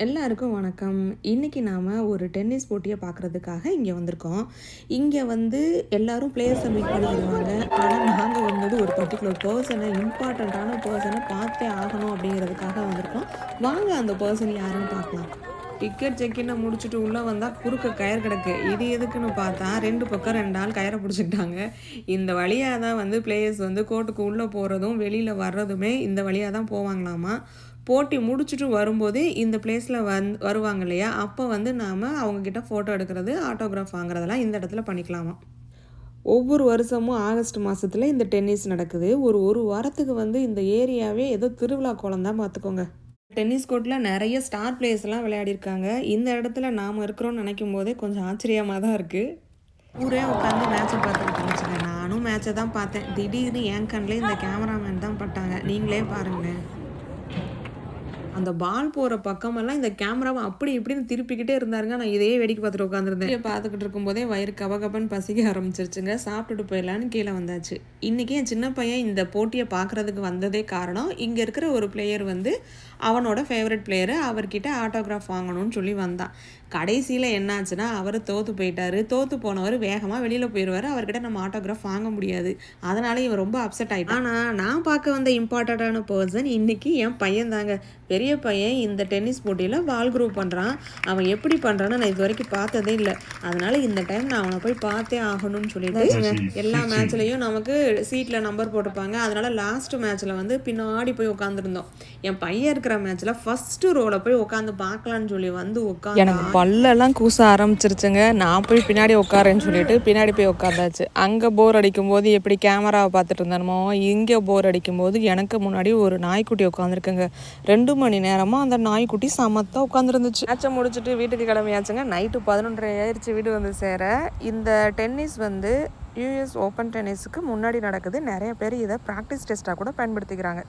எல்லாருக்கும் வணக்கம். இன்றைக்கி நாம் ஒரு டென்னிஸ் போட்டியை பார்க்குறதுக்காக இங்கே வந்திருக்கோம். இங்கே எல்லாரும் பிளேயர்ஸை மீட் பண்ண வருவாங்க. ஆனால் நாங்கள் வந்தது ஒரு பர்டிகுலர் பர்சனை, இம்பார்ட்டண்ட்டான பர்சனை பார்த்தே ஆகணும் அப்படிங்கிறதுக்காக வந்திருக்கோம். வாங்க அந்த பர்சன் யாருன்னு பார்க்கலாம். டிக்கெட் செக்கினை முடிச்சுட்டு உள்ளே வந்தால் குறுக்க கயிறு கிடக்கு. இது எதுக்குன்னு பார்த்தா 2 பக்கம் 2 ஆள் கயிறை பிடிச்சிக்கிட்டாங்க. இந்த வழியாக தான் பிளேயர்ஸ் கோர்ட்டுக்கு உள்ளே போகிறதும் வெளியில் வர்றதுமே இந்த வழியாக தான் போவாங்களாமா. போட்டி முடிச்சுட்டு வரும்போது இந்த பிளேஸில் வருவாங்க இல்லையா, அப்போ நாம் அவங்கக்கிட்ட ஃபோட்டோ எடுக்கிறது, ஆட்டோகிராஃப் வாங்குறதெல்லாம் இந்த இடத்துல பண்ணிக்கலாமா. ஒவ்வொரு வருஷமும் ஆகஸ்ட் மாதத்தில் இந்த டென்னிஸ் நடக்குது. ஒரு வாரத்துக்கு இந்த ஏரியாவே ஏதோ திருவிழா கோலம் தான் பார்த்துக்கோங்க. டென்னிஸ் கோர்ட்டில் நிறைய ஸ்டார் பிளேயர்ஸ்லாம் விளையாடிருக்காங்க. இந்த இடத்துல நாம் இருக்கிறோன்னு நினைக்கும் போதே கொஞ்சம் ஆச்சரியமாக தான் இருக்குது. ஊரே உட்காந்து மேட்சை பார்த்துக்கிட்டு இருந்துச்சுங்க. நானும் மேட்சை தான் பார்த்தேன். திடீர்னு என் கண்ணில் இந்த கேமராமேன் தான் பட்டாங்க. நீங்களே பாருங்களேன். அந்த பால் போகிற பக்கமெல்லாம் இந்த கேமராவை அப்படி இப்படின்னு திருப்பிக்கிட்டே இருந்தாருங்க. நான் இதையே வேடிக்கை பார்த்துட்டு உட்காந்துருந்தேன். பார்த்துக்கிட்டு இருக்கும்போதே வயிறு கபகபன்னு பசிக்க ஆரம்பிச்சிருச்சுங்க. சாப்பிட்டுட்டு போயிடலான்னு கீழே வந்தாச்சு. இன்றைக்கி என் சின்ன பையன் இந்த போட்டியை பார்க்குறதுக்கு வந்ததே காரணம், இங்கே இருக்கிற ஒரு பிளேயர் அவனோட ஃபேவரட் பிளேயரு, அவர்கிட்ட ஆட்டோகிராஃப் வாங்கணும்னு சொல்லி வந்தான். கடைசியில் என்னாச்சுன்னா அவர் தோற்று போயிட்டார். தோற்று போனவர் வேகமாக வெளியில் போயிடுவார். அவர்கிட்ட நம்ம ஆட்டோகிராஃப் வாங்க முடியாது. அதனால இவன் ரொம்ப அப்செட் ஆகிட்டான். ஆனால் நான் பார்க்க வந்த இம்பார்ட்டண்ட்டான பர்சன் இன்றைக்கி என் பையன் தாங்க. பெரிய பையன் இந்த டென்னிஸ் போட்டியில் பால் குரூப் பண்ணுறான். அவன் எப்படி பண்ணுறான்னு நான் இது வரைக்கும் பார்த்ததே இல்லை. அதனால் இந்த டைம் நான் அவனை போய் பார்த்தே ஆகணும்னு சொல்லிட்டு எல்லா மேட்ச்லேயும் நமக்கு சீட்டில் நம்பர் போட்டிருப்பாங்க. அதனால் லாஸ்ட் மேட்ச்சில் பின்னாடி போய் உட்காந்துருந்தோம். என் பையன் இருக்கிற மேட்ச்சில் ஃபஸ்ட்டு ரோவில் போய் உட்காந்து பார்க்கலான்னு சொல்லி உட்காந்து பல்லெல்லாம் கூச ஆரம்பிச்சிருச்சுங்க. நான் போய் பின்னாடி உட்காரேன்னு சொல்லிட்டு பின்னாடி போய் உட்காந்தாச்சு. அங்கே போர் அடிக்கும்போது எப்படி கேமராவை பார்த்துட்டு இருந்தானோ, இங்கே போர் அடிக்கும்போது எனக்கு முன்னாடி ஒரு நாய்க்குட்டி உட்காந்துருக்குங்க. 2 மணி நேரமாக அந்த நாய்க்குட்டி சமத்தாக உட்காந்துருந்துச்சு. மேட்சை முடிச்சுட்டு வீட்டுக்கு கிளம்பியாச்சுங்க. நைட்டு 11:30 ஆயிடுச்சு வீடு வந்து சேர. இந்த டென்னிஸ் US ஓப்பன் டென்னிஸுக்கு முன்னாடி நடக்குது. நிறைய பேர் இதை ப்ராக்டிஸ் டெஸ்ட்டாக கூட பயன்படுத்திக்கிறாங்க.